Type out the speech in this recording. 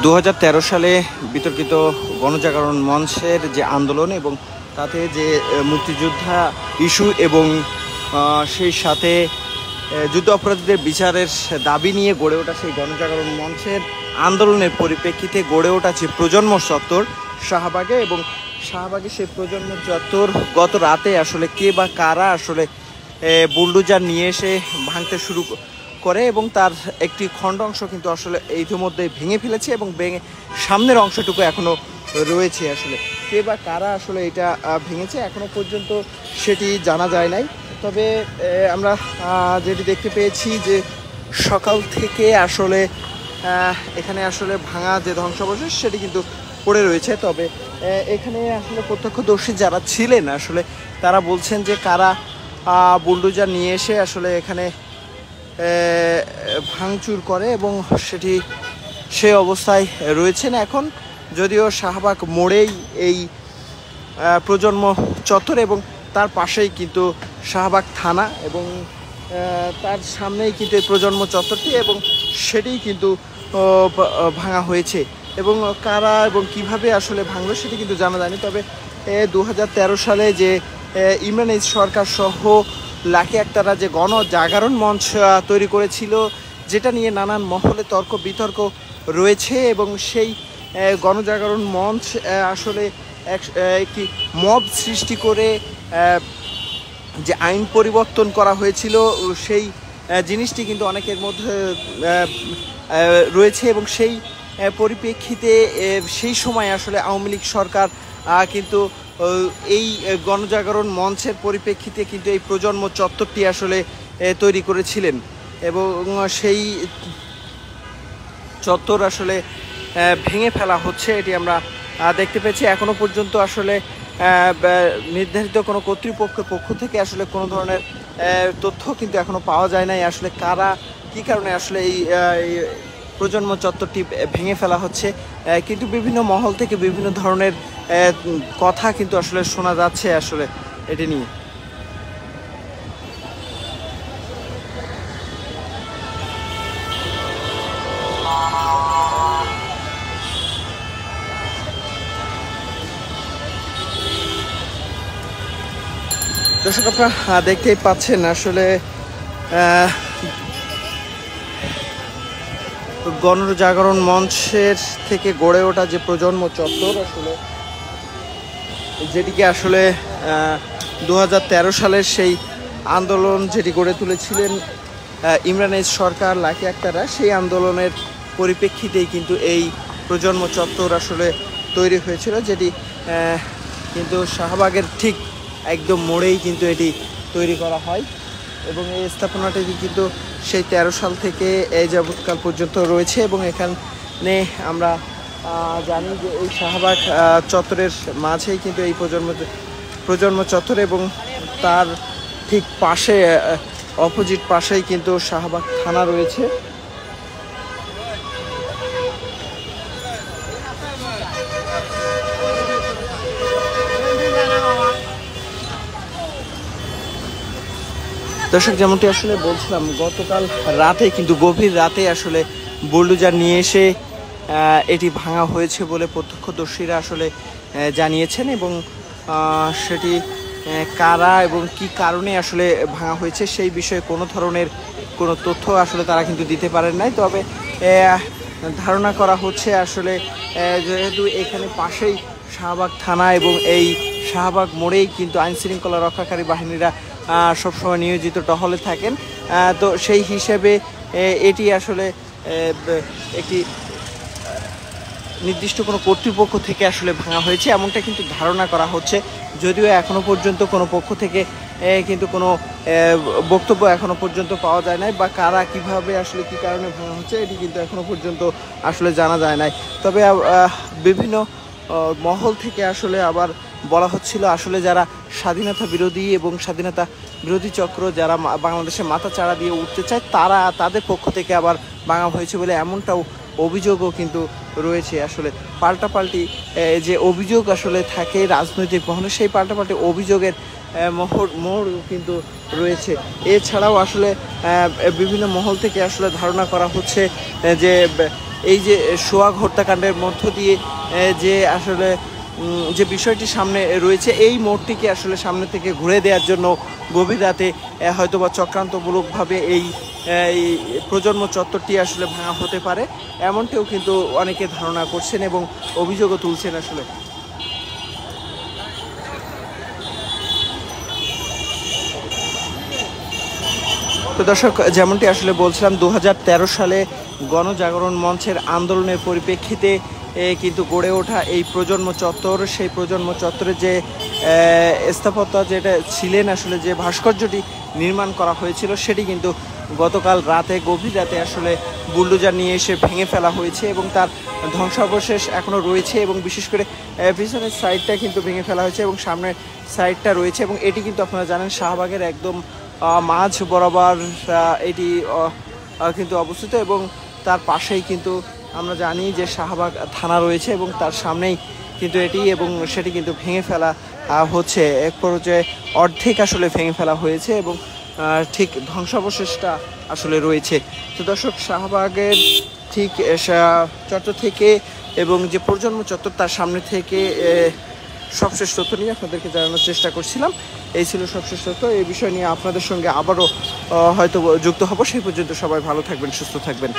2013 সালে বিতর্কিত গণজাগরণ মঞ্চের যে আন্দোলন এবং তাতে যে মুক্তিযোদ্ধা ইস্যু এবং সেই সাথে যুদ্ধ অপরাধীদের বিচারের দাবি নিয়ে গড়ে ওঠা সেই গণজাগরণ মঞ্চের আন্দোলনের পরিপ্রেক্ষিতে গড়ে ওঠা যে প্রজন্ম চত্বর শাহবাগে, এবং শাহবাগে সেই প্রজন্ম চত্বর গত রাতে আসলে কে বা কারা আসলে বুলডোজার নিয়ে এসে ভাঙতে শুরু করে এবং তার একটি খণ্ড অংশ কিন্তু আসলে ইতিমধ্যে ভেঙে ফেলেছে এবং সামনের অংশটুকু এখনো রয়েছে। আসলে কে বা কারা আসলে এটা ভেঙেছে এখনো পর্যন্ত সেটি জানা যায় নাই। তবে আমরা যেটি দেখতে পেয়েছি যে সকাল থেকে আসলে এখানে আসলে ভাঙা যে ধ্বংসাবশেষ সেটি কিন্তু পড়ে রয়েছে। তবে এখানে আসলে প্রত্যক্ষদর্শী যারা ছিলেন আসলে তারা বলছেন যে কারা বুলডোজার নিয়ে এসে আসলে এখানে ভাঙচুর করে এবং সেটি সে অবস্থায় রয়েছেন এখন। যদিও শাহবাগ মোড়েই এই প্রজন্ম চত্বর এবং তার পাশেই কিন্তু শাহবাগ থানা এবং তার সামনেই কিন্তু এই প্রজন্ম চত্বরটি এবং সেটিই কিন্তু ভাঙা হয়েছে এবং কারা এবং কিভাবে আসলে ভাঙলো সেটি কিন্তু জানা যায়নি। তবে 2013 সালে যে ইমরান সরকার সহ লাকি আক্তাররা যে গণজাগরণ মঞ্চ তৈরি করেছিল, যেটা নিয়ে নানান মহলে তর্ক বিতর্ক রয়েছে এবং সেই গণজাগরণ মঞ্চ আসলে একটি মব সৃষ্টি করে যে আইন পরিবর্তন করা হয়েছিল সেই জিনিসটি কিন্তু অনেকের মধ্যে রয়েছে এবং সেই পরিপ্রেক্ষিতে সেই সময় আসলে আওয়ামী লীগ সরকার কিন্তু এই গণজাগরণ মঞ্চের পরিপ্রেক্ষিতে কিন্তু এই প্রজন্ম চত্বরটি আসলে তৈরি করেছিলেন এবং সেই চত্বর আসলে ভেঙে ফেলা হচ্ছে এটি আমরা দেখতে পেয়েছি। এখনো পর্যন্ত আসলে নির্ধারিত কোনো কর্তৃপক্ষের পক্ষ থেকে আসলে কোনো ধরনের তথ্য কিন্তু এখনো পাওয়া যায় নাই আসলে কারা কী কারণে আসলে এই প্রজন্ম চত্বরটি ভেঙে ফেলা হচ্ছে, কিন্তু বিভিন্ন মহল থেকে বিভিন্ন ধরনের কথা কিন্তু আসলে শোনা যাচ্ছে আসলে এটি নিয়ে। দর্শক আপনারা দেখতেই পাচ্ছেন আসলে গণজাগরণ মঞ্চের থেকে গড়ে ওঠা যে প্রজন্ম চত্বর আসলে যেটিকে আসলে 2013 সালের সেই আন্দোলন যেটি গড়ে তুলেছিলেন ইমরান সরকার লাকি আক্তাররা, সেই আন্দোলনের পরিপ্রেক্ষিতেই কিন্তু এই প্রজন্ম চত্বর আসলে তৈরি হয়েছিল, যেটি কিন্তু শাহবাগের ঠিক একদম মোড়েই কিন্তু এটি তৈরি করা হয় এবং এই স্থাপনাটি কিন্তু সেই 13 সাল থেকে এই যাবৎকাল পর্যন্ত রয়েছে এবং এখানে আমরা জানি যে এই শাহবাগ চত্বরের মাঝেই কিন্তু এই প্রজন্ম চত্বর এবং তার ঠিক পাশে অপোজিট পাশেই কিন্তু শাহবাগ থানা রয়েছে। দর্শক যেমনটি আসলে বলছিলাম গতকাল রাতে কিন্তু গভীর রাতে আসলে বুলডোজার নিয়ে এসে এটি ভাঙা হয়েছে বলে প্রত্যক্ষদর্শীরা আসলে জানিয়েছেন এবং সেটি কারা এবং কি কারণে আসলে ভাঙা হয়েছে সেই বিষয়ে কোনো ধরনের কোনো তথ্য আসলে তারা কিন্তু দিতে পারেন নাই। তবে ধারণা করা হচ্ছে আসলে যেহেতু এখানে পাশেই শাহবাগ থানা এবং এই শাহবাগ মোড়েই কিন্তু আইনশৃঙ্খলা রক্ষাকারী বাহিনীরা সবসময় নিয়োজিত টহলে থাকেন, তো সেই হিসেবে এটি আসলে একটি নির্দিষ্ট কোনো কর্তৃপক্ষ থেকে আসলে ভাঙা হয়েছে এমনটা কিন্তু ধারণা করা হচ্ছে। যদিও এখনো পর্যন্ত কোনো পক্ষ থেকে কিন্তু কোনো বক্তব্য এখনো পর্যন্ত পাওয়া যায় নাই বা কারা কিভাবে আসলে কি কারণে ভাঙা হচ্ছে এটি কিন্তু এখনো পর্যন্ত আসলে জানা যায় নাই। তবে বিভিন্ন মহল থেকে আসলে আবার বলা হচ্ছিল আসলে যারা স্বাধীনতা বিরোধী এবং স্বাধীনতা বিরোধী চক্র যারা বাংলাদেশে মাথা চাড়া দিয়ে উঠতে চায় তাদের পক্ষ থেকে আবার ভাঙা হয়েছে বলে এমনটাও অভিযোগও কিন্তু রয়েছে। আসলে পাল্টাপাল্টি যে অভিযোগ আসলে থাকে রাজনৈতিক মহলে, সেই পাল্টাপাল্টি অভিযোগের মোড় কিন্তু রয়েছে। এছাড়াও আসলে বিভিন্ন মহল থেকে আসলে ধারণা করা হচ্ছে যে এই যে সোহাগ হত্যাকাণ্ডের মধ্য দিয়ে যে আসলে যে বিষয়টি সামনে রয়েছে, এই মোড়টিকে আসলে সামনে থেকে ঘুরে দেওয়ার জন্য গভীর রাতে হয়তোবা চক্রান্তমূলকভাবে এই প্রজন্ম চত্বরটি আসলে ভাঙা হতে পারে, এমনটিও কিন্তু অনেকে ধারণা করছেন এবং অভিযোগও তুলছেন। আসলে তো দর্শক, যেমনটি আসলে বলছিলাম, 2013 সালে গণজাগরণ মঞ্চের আন্দোলনের পরিপ্রেক্ষিতে কিন্তু গড়ে ওঠা এই প্রজন্ম চত্বর, সেই প্রজন্ম চত্বরে যে স্থাপত্য যেটা ছিলেন আসলে যে ভাস্কর্যটি নির্মাণ করা হয়েছিল, সেটি কিন্তু গতকাল রাতে গভীর রাতে আসলে বুলডোজার নিয়ে এসে ভেঙে ফেলা হয়েছে এবং তার ধ্বংসাবশেষ এখনও রয়েছে এবং বিশেষ করে পিছনের সাইডটা কিন্তু ভেঙে ফেলা হয়েছে এবং সামনের সাইডটা রয়েছে। এবং এটি কিন্তু আপনারা জানেন শাহবাগের একদম মাঝ বরাবর এটি কিন্তু অবস্থিত এবং তার পাশেই কিন্তু আমরা জানি যে শাহবাগ থানা রয়েছে এবং তার সামনেই কিন্তু এটি, এবং সেটি কিন্তু ভেঙে ফেলা হচ্ছে। এক পর্যায়ে অর্ধেক আসলে ভেঙে ফেলা হয়েছে এবং ঠিক ধ্বংসাবশেষটা আসলে রয়েছে। তো দর্শক, শাহবাগের ঠিক চত্বর থেকে এবং যে প্রজন্ম চত্বর তার সামনে থেকে সবশেষ তথ্য নিয়ে আপনাদেরকে জানানোর চেষ্টা করছিলাম। এই ছিল সবশেষ তথ্য। এই বিষয় নিয়ে আপনাদের সঙ্গে আবারও হয়তো যুক্ত হব। সেই পর্যন্ত সবাই ভালো থাকবেন, সুস্থ থাকবেন।